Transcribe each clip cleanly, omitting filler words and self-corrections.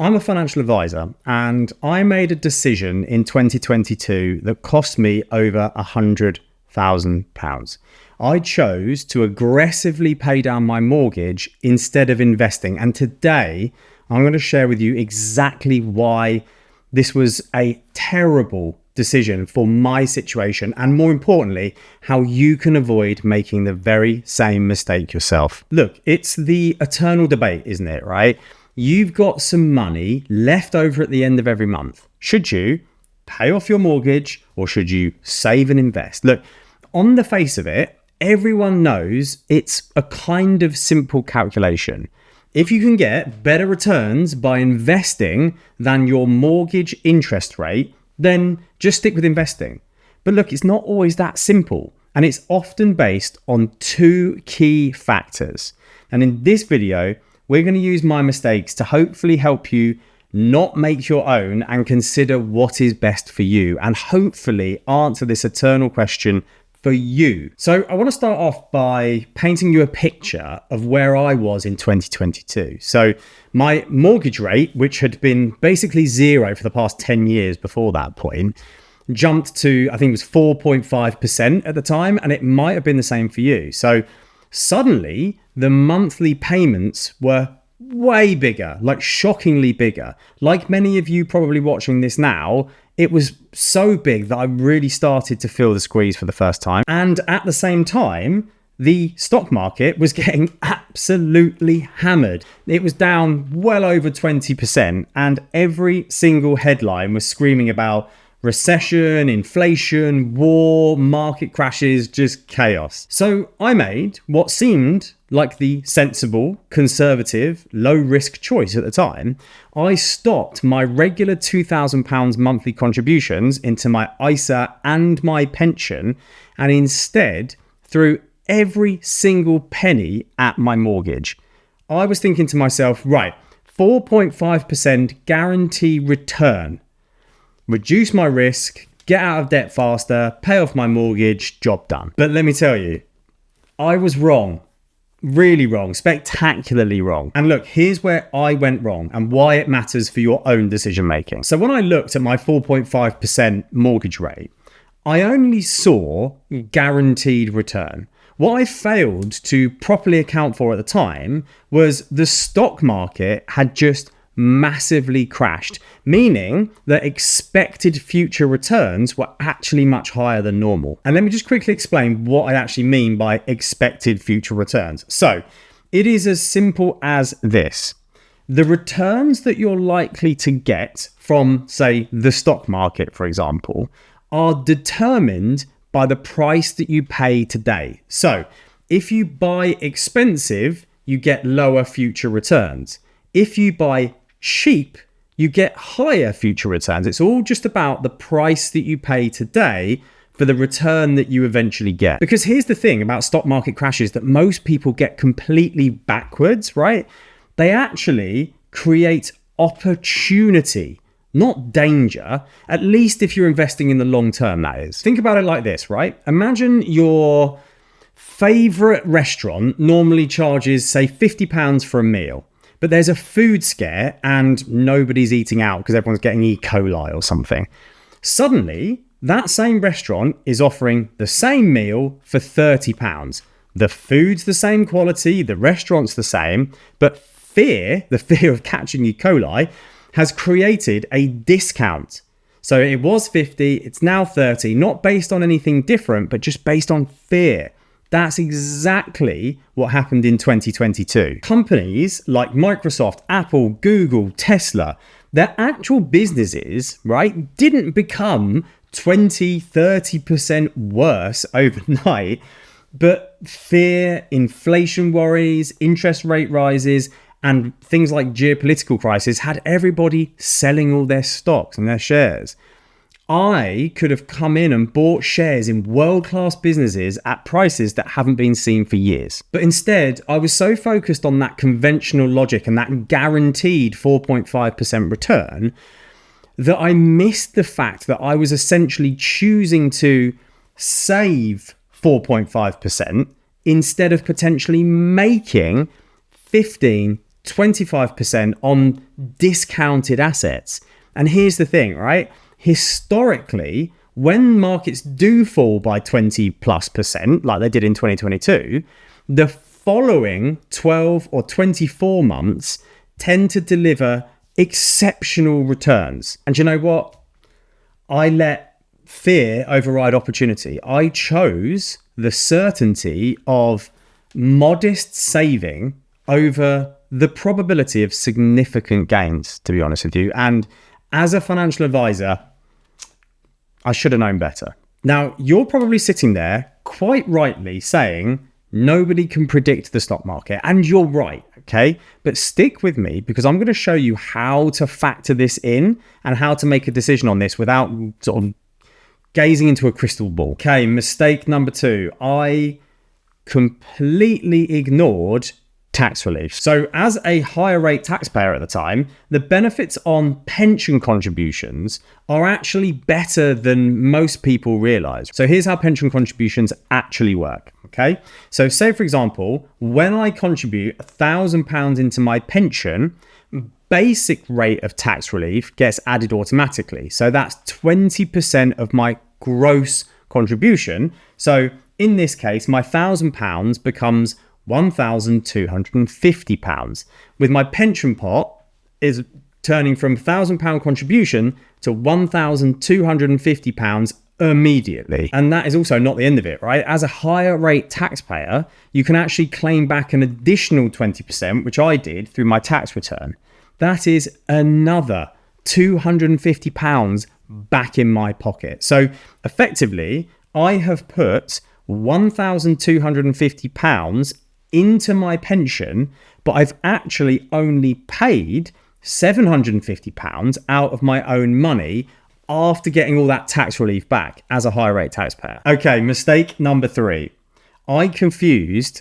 I'm a financial advisor and I made a decision in 2022 that cost me over £100,000. I chose to aggressively pay down my mortgage instead of investing. And today I'm going to share with you exactly why this was a terrible decision for my situation, and more importantly, how you can avoid making the very same mistake yourself. Look, it's the eternal debate, isn't it, right? You've got some money left over at the end of every month. Should you pay off your mortgage or should you save and invest? Look, on the face of it, everyone knows it's a kind of simple calculation. If you can get better returns by investing than your mortgage interest rate, then just stick with investing. But look, it's not always that simple, and it's often based on two key factors. And in this video, we're going to use my mistakes to hopefully help you not make your own and consider what is best for you, and hopefully answer this eternal question for you. So I want to start off by painting you a picture of where I was in 2022. So my mortgage rate, which had been basically zero for the past 10 years before that point, jumped to, I think it was 4.5% at the time, and it might have been the same for you. So suddenly the monthly payments were way bigger, like shockingly bigger. Like many of you probably watching this now, it was so big that I really started to feel the squeeze for the first time. And at the same time, the stock market was getting absolutely hammered. It was down well over 20%, and every single headline was screaming about recession, inflation, war, market crashes, just chaos. So I made what seemed like the sensible, conservative, low-risk choice at the time. I stopped my regular £2,000 monthly contributions into my ISA and my pension, and instead threw every single penny at my mortgage. I was thinking to myself, right, 4.5% guarantee return. Reduce my risk, get out of debt faster, pay off my mortgage, job done. But let me tell you, I was wrong. Really wrong, spectacularly wrong. And look, here's where I went wrong and why it matters for your own decision making. So when I looked at my 4.5% mortgage rate, I only saw guaranteed return. What I failed to properly account for at the time was the stock market had just massively crashed, meaning that expected future returns were actually much higher than normal. And let me just quickly explain what I actually mean by expected future returns. So it is as simple as this. The returns that you're likely to get from, say, the stock market, for example, are determined by the price that you pay today. So if you buy expensive, you get lower future returns. If you buy cheap, you get higher future returns. It's all just about the price that you pay today for the return that you eventually get. Because here's the thing about stock market crashes that most people get completely backwards, right? They actually create opportunity, not danger, at least if you're investing in the long term, that is. Think about it like this, right? Imagine your favorite restaurant normally charges, say, £50 for a meal. But there's a food scare and nobody's eating out because everyone's getting E. coli or something. Suddenly, that same restaurant is offering the same meal for £30. The food's the same quality, the restaurant's the same, but the fear of catching E. coli, has created a discount. So it was 50, it's now 30, not based on anything different, but just based on fear. That's exactly what happened in 2022. Companies like Microsoft, Apple, Google, Tesla, their actual businesses, right, didn't become 20, 30% worse overnight, but fear, inflation worries, interest rate rises, and things like geopolitical crisis had everybody selling all their stocks and their shares. I could have come in and bought shares in world-class businesses at prices that haven't been seen for years. But instead, I was so focused on that conventional logic and that guaranteed 4.5% return that I missed the fact that I was essentially choosing to save 4.5% instead of potentially making 15, 25% on discounted assets. And here's the thing, right? Historically, when markets do fall by 20+%, like they did in 2022, the following 12 or 24 months tend to deliver exceptional returns. And you know what? I let fear override opportunity. I chose the certainty of modest saving over the probability of significant gains, to be honest with you. And as a financial advisor, I should have known better. Now, you're probably sitting there quite rightly saying, nobody can predict the stock market. And you're right, okay? But stick with me because I'm going to show you how to factor this in and how to make a decision on this without sort of gazing into a crystal ball. Okay, mistake number 2. I completely ignored tax relief. So as a higher rate taxpayer at the time, the benefits on pension contributions are actually better than most people realize. So here's how pension contributions actually work. Okay. So say, for example, when I contribute £1,000 into my pension, basic rate of tax relief gets added automatically. So that's 20% of my gross contribution. So in this case, my £1,000 becomes £1,250, with my pension pot is turning from £1,000 contribution to £1,250 immediately. And that is also not the end of it, right? As a higher rate taxpayer, you can actually claim back an additional 20%, which I did through my tax return. That is another £250 back in my pocket. So effectively, I have put £1,250 into my pension, but I've actually only paid £750 out of my own money after getting all that tax relief back as a higher rate taxpayer. Okay, mistake number 3. I confused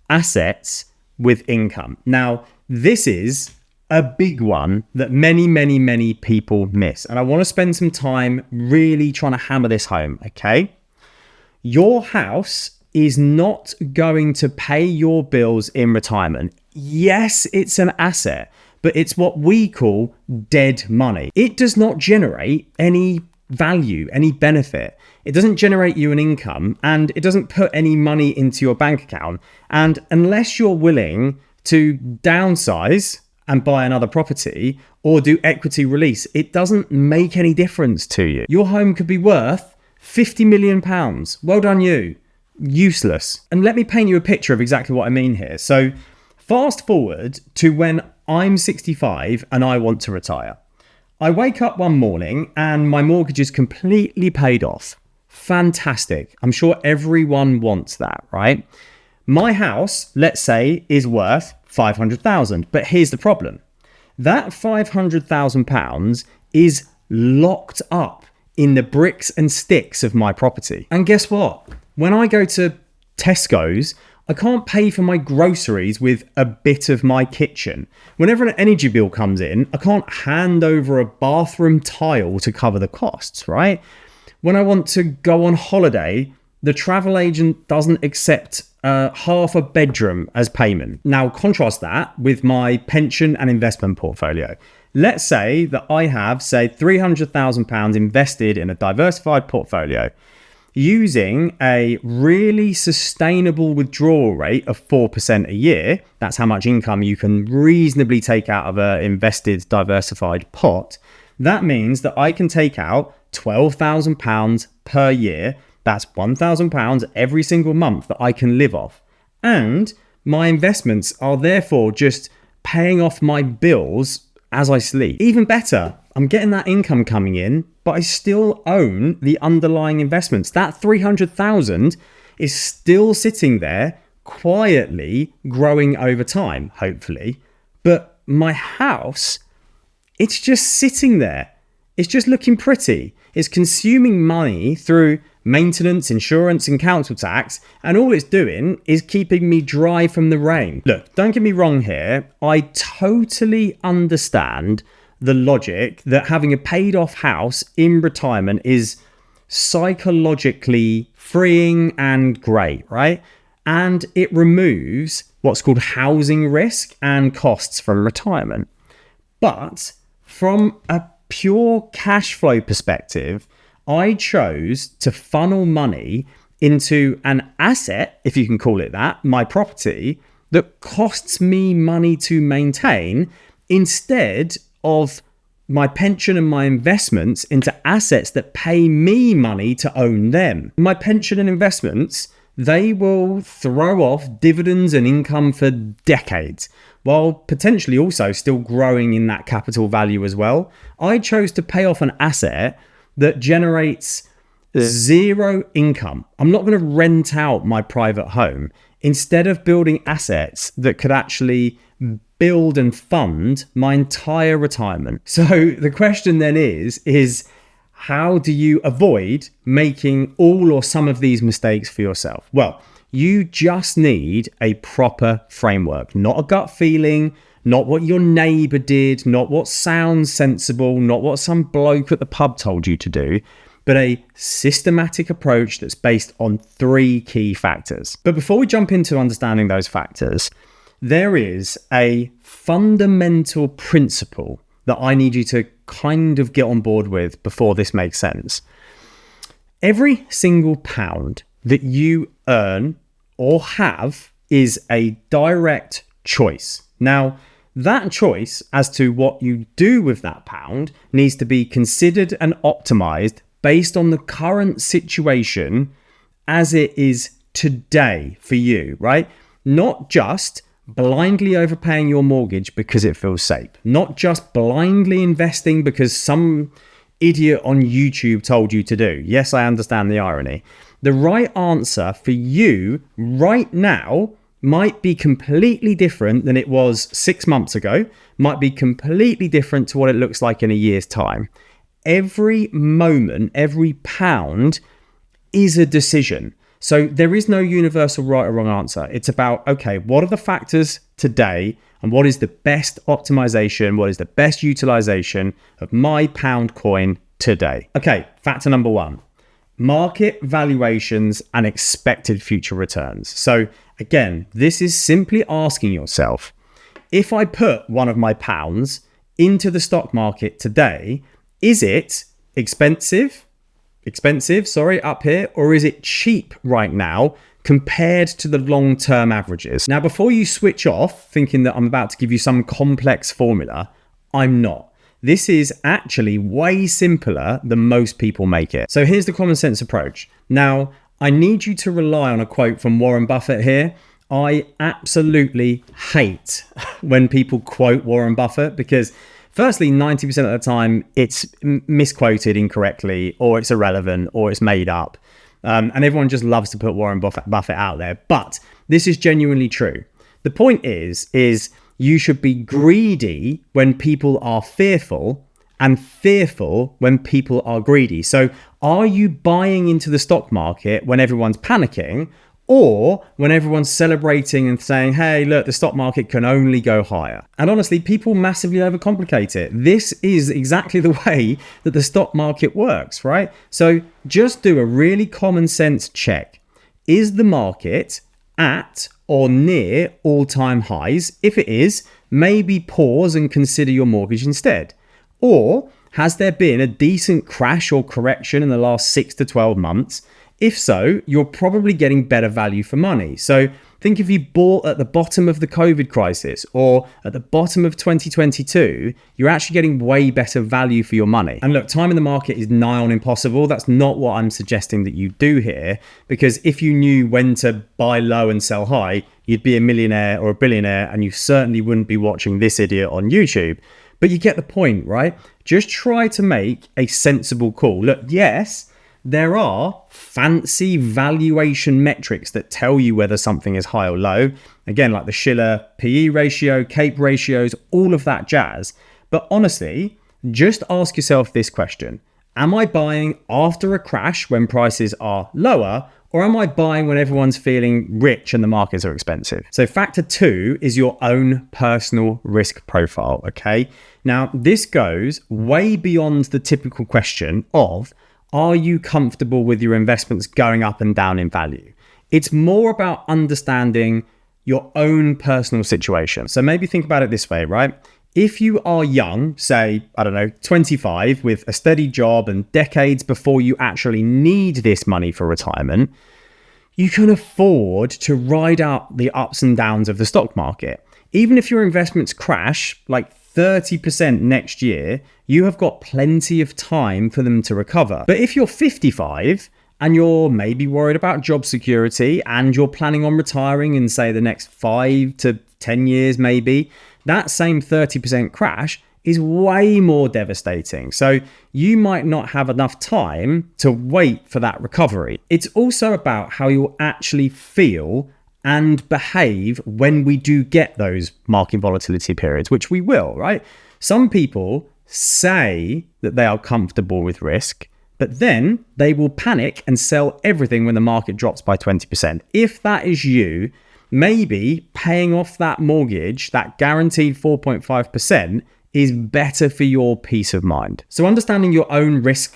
assets with income. Now, this is a big one that many people miss. And I want to spend some time really trying to hammer this home, okay? Your house is not going to pay your bills in retirement. Yes, it's an asset, but it's what we call dead money. It does not generate any value, any benefit. It doesn't generate you an income, and it doesn't put any money into your bank account. And unless you're willing to downsize and buy another property or do equity release, it doesn't make any difference to you. Your home could be worth £50 million. Well done you. Useless. And let me paint you a picture of exactly what I mean here. So fast forward to when I'm 65 and I want to retire. I wake up one morning and my mortgage is completely paid off. Fantastic. I'm sure everyone wants that, right? My house, let's say, is worth 500,000. But here's the problem. That £500,000 is locked up in the bricks and sticks of my property. And guess what? When I go to Tesco's, I can't pay for my groceries with a bit of my kitchen. Whenever an energy bill comes in, I can't hand over a bathroom tile to cover the costs, right? When I want to go on holiday, the travel agent doesn't accept half a bedroom as payment. Now, contrast that with my pension and investment portfolio. Let's say that I have, say, £300,000 invested in a diversified portfolio using a really sustainable withdrawal rate of 4% a year. That's how much income you can reasonably take out of an invested diversified pot. That means that I can take out £12,000 per year. That's £1,000 every single month that I can live off. And my investments are therefore just paying off my bills as I sleep. Even better, I'm getting that income coming in, but I still own the underlying investments. That 300,000 is still sitting there quietly growing over time, hopefully. But my house, it's just sitting there. It's just looking pretty. It's consuming money through maintenance, insurance, and council tax, and all it's doing is keeping me dry from the rain. Look, don't get me wrong here. I totally understand the logic that having a paid off house in retirement is psychologically freeing and great, right? and it removes what's called housing risk and costs from retirement. But from a pure cash flow perspective, I chose to funnel money into an asset, if you can call it that, my property, that costs me money to maintain, instead of my pension and my investments into assets that pay me money to own them. My pension and investments, they will throw off dividends and income for decades, while potentially also still growing in that capital value as well. I chose to pay off an asset that generates zero income. I'm not going to rent out my private home, instead of building assets that could actually build and fund my entire retirement. So the question then is how do you avoid making all or some of these mistakes for yourself? Well, you just need a proper framework, not a gut feeling, not what your neighbor did, not what sounds sensible, not what some bloke at the pub told you to do, but a systematic approach that's based on 3 key factors. But before we jump into understanding those factors, there is a fundamental principle that I need you to kind of get on board with before this makes sense. Every single pound that you earn or have is a direct choice. Now, that choice as to what you do with that pound needs to be considered and optimized based on the current situation as it is today for you, right? Not just blindly overpaying your mortgage because it feels safe. Not just blindly investing because some idiot on YouTube told you to do. Yes, I understand the irony. The right answer for you right now might be completely different than it was 6 months ago, might be completely different to what it looks like in a year's time. Every moment, every pound is a decision. So there is no universal right or wrong answer. It's about, okay, what are the factors today and what is the best optimization, what is the best utilization of my pound coin today? Okay, factor number 1, market valuations and expected future returns. So again, this is simply asking yourself, if I put one of my pounds into the stock market today, is it expensive, up here, or is it cheap right now compared to the long-term averages? Now, before you switch off thinking that I'm about to give you some complex formula, I'm not. This is actually way simpler than most people make it. So here's the common sense approach. Now, I need you to rely on a quote from Warren Buffett here. I absolutely hate when people quote Warren Buffett because firstly, 90% of the time, it's misquoted incorrectly, or it's irrelevant, or it's made up. And everyone just loves to put Warren Buffett out there. But this is genuinely true. The point is you should be greedy when people are fearful and fearful when people are greedy. So are you buying into the stock market when everyone's panicking, or when everyone's celebrating and saying, hey, look, the stock market can only go higher? And honestly, people massively overcomplicate it. This is exactly the way that the stock market works, right? So just do a really common sense check. Is the market at or near all-time highs? If it is, maybe pause and consider your mortgage instead. Or has there been a decent crash or correction in the last 6 to 12 months? If so, you're probably getting better value for money. So think if you bought at the bottom of the COVID crisis or at the bottom of 2022, you're actually getting way better value for your money. And look, time in the market is nigh on impossible. That's not what I'm suggesting that you do here, because if you knew when to buy low and sell high, you'd be a millionaire or a billionaire, and you certainly wouldn't be watching this idiot on YouTube. But you get the point, right? Just try to make a sensible call. Look, yes, there are fancy valuation metrics that tell you whether something is high or low. Again, like the Schiller PE ratio, CAPE ratios, all of that jazz. But honestly, just ask yourself this question. Am I buying after a crash when prices are lower, or am I buying when everyone's feeling rich and the markets are expensive? So factor 2 is your own personal risk profile, okay? Now, this goes way beyond the typical question of, are you comfortable with your investments going up and down in value? It's more about understanding your own personal situation. So maybe think about it this way, right? If you are young, say, I don't know, 25 with a steady job and decades before you actually need this money for retirement, you can afford to ride out the ups and downs of the stock market. Even if your investments crash like 30% next year, you have got plenty of time for them to recover. But if you're 55 and you're maybe worried about job security and you're planning on retiring in, say, the next 5 to 10 years maybe, that same 30% crash is way more devastating. So you might not have enough time to wait for that recovery. It's also about how you'll actually feel and behave when we do get those market volatility periods, which we will, right? Some people say that they are comfortable with risk, but then they will panic and sell everything when the market drops by 20%. If that is you, maybe paying off that mortgage, that guaranteed 4.5%, is better for your peace of mind. So understanding your own risk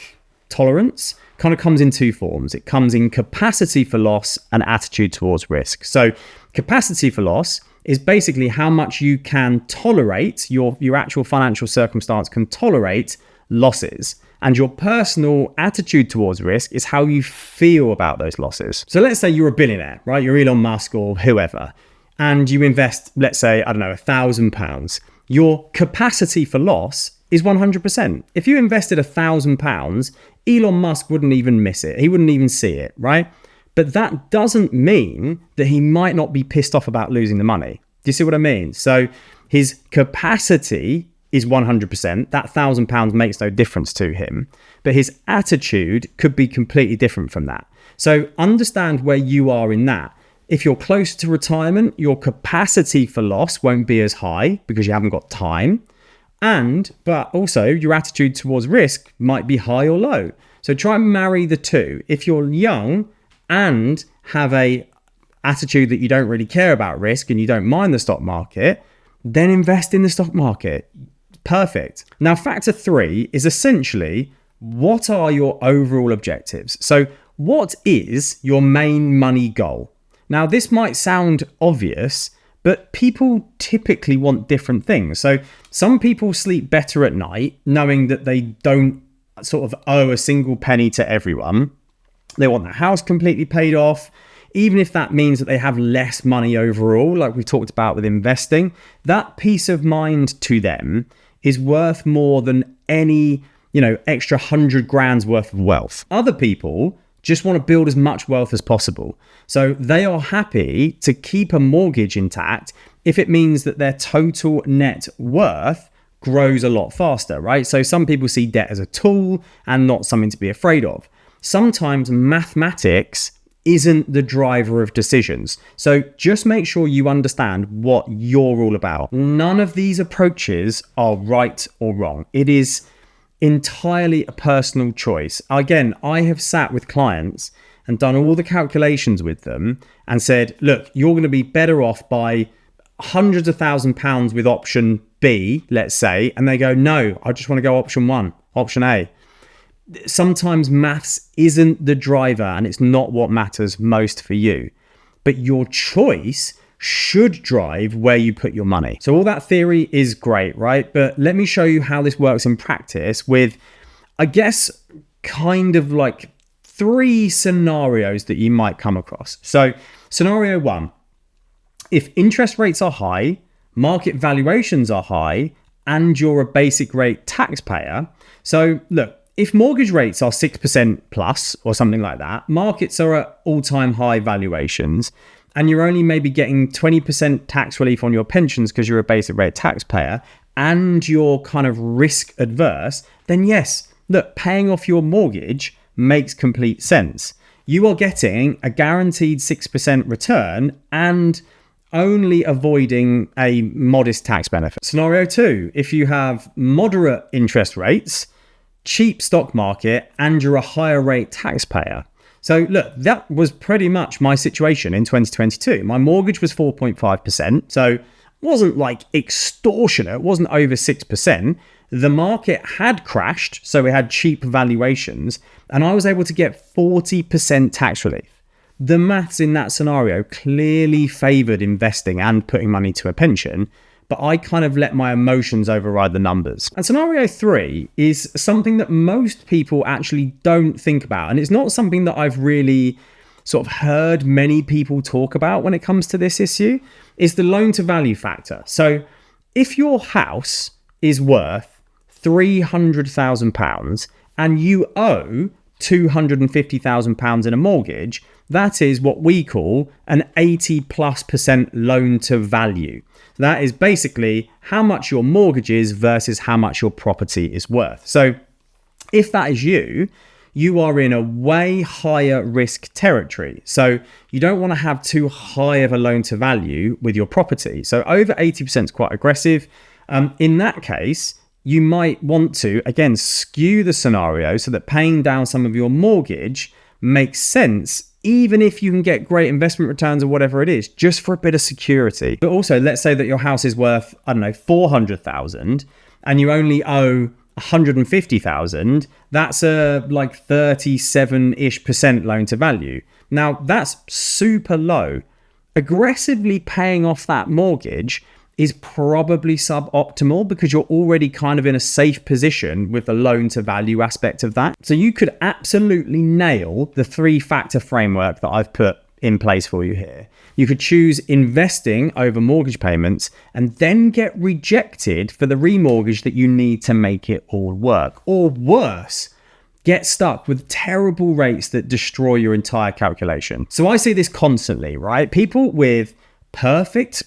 tolerance kind of comes in two forms. It comes in capacity for loss and attitude towards risk. So capacity for loss is basically how much you can tolerate, your actual financial circumstance can tolerate losses. And your personal attitude towards risk is how you feel about those losses. So let's say you're a billionaire, right? You're Elon Musk or whoever, and you invest, let's say, I don't know, £1,000. Your capacity for loss is 100%. If you invested £1,000, Elon Musk wouldn't even miss it. He wouldn't even see it, right? But that doesn't mean that he might not be pissed off about losing the money. Do you see what I mean? So his capacity is 100%. That £1,000 makes no difference to him, but his attitude could be completely different from that. So understand where you are in that. If you're close to retirement, your capacity for loss won't be as high because you haven't got time. But also your attitude towards risk might be high or low. So try and marry the two. If you're young and have a attitude that you don't really care about risk and you don't mind the stock market, then invest in the stock market. Perfect. Now, factor 3 is essentially, what are your overall objectives? So what is your main money goal? Now, this might sound obvious, but people typically want different things. So some people sleep better at night knowing that they don't sort of owe a single penny to everyone. They want their house completely paid off. Even if that means that they have less money overall, like we talked about with investing, that peace of mind to them is worth more than any, extra 100 grand's worth of wealth. Other people just want to build as much wealth as possible. So they are happy to keep a mortgage intact if it means that their total net worth grows a lot faster, right? So some people see debt as a tool and not something to be afraid of. Sometimes mathematics isn't the driver of decisions. So just make sure you understand what you're all about. None of these approaches are right or wrong. It is entirely a personal choice. Again, I have sat with clients and done all the calculations with them and said, look, you're going to be better off by hundreds of £1,000s with option B, let's say. And they go, no, I just want to go option 1, option A. Sometimes maths isn't the driver and it's not what matters most for you, but your choice should drive where you put your money. So all that theory is great, right? But let me show you how this works in practice with, I guess, kind of like 3 scenarios that you might come across. So scenario 1, if interest rates are high, market valuations are high, and you're a basic rate taxpayer. So look, if mortgage rates are 6% plus or something like that, markets are at all-time high valuations, and you're only maybe getting 20% tax relief on your pensions because you're a basic rate taxpayer and you're kind of risk adverse, then yes, look, paying off your mortgage makes complete sense. You are getting a guaranteed 6% return and only avoiding a modest tax benefit. Scenario 2, if you have moderate interest rates, cheap stock market, and you're a higher rate taxpayer. So look, that was pretty much my situation in 2022. My mortgage was 4.5%. So it wasn't like extortionate. It wasn't over 6%. The market had crashed. So we had cheap valuations and I was able to get 40% tax relief. the maths in that scenario clearly favored investing and putting money to a pension, but I kind of let my emotions override the numbers. And scenario 3 is something that most people actually don't think about. And it's not something that I've really sort of heard many people talk about when it comes to this issue, is the loan to value factor. So if your house is worth £300,000 and you owe £250,000 in a mortgage, that is what we call an 80+% loan to value. That is basically how much your mortgage is versus how much your property is worth. So if that is you, you are in a way higher risk territory. So you don't want to have too high of a loan to value with your property. So over 80% is quite aggressive. In that case, you might want to, again, skew the scenario so that paying down some of your mortgage makes sense, even if you can get great investment returns or whatever it is, just for a bit of security. But also, let's say that your house is worth, I don't know, 400,000 and you only owe 150,000. That's a like 37-ish% loan to value. Now, that's super low. Aggressively paying off that mortgage is probably suboptimal because you're already kind of in a safe position with the loan to value aspect of that. So you could absolutely nail the 3-factor framework that I've put in place for you here. You could choose investing over mortgage payments and then get rejected for the remortgage that you need to make it all work. Or worse, get stuck with terrible rates that destroy your entire calculation. So I see this constantly, right? People with perfect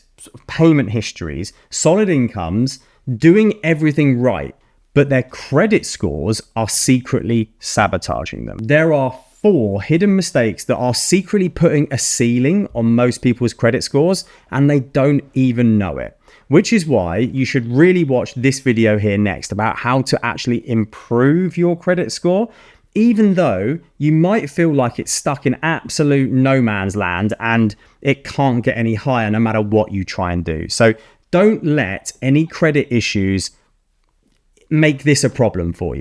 payment histories, solid incomes, doing everything right, but their credit scores are secretly sabotaging them. There are 4 hidden mistakes that are secretly putting a ceiling on most people's credit scores, and they don't even know it. Which is why you should really watch this video here next about how to actually improve your credit score, even though you might feel like it's stuck in absolute no man's land and it can't get any higher no matter what you try and do. So don't let any credit issues make this a problem for you.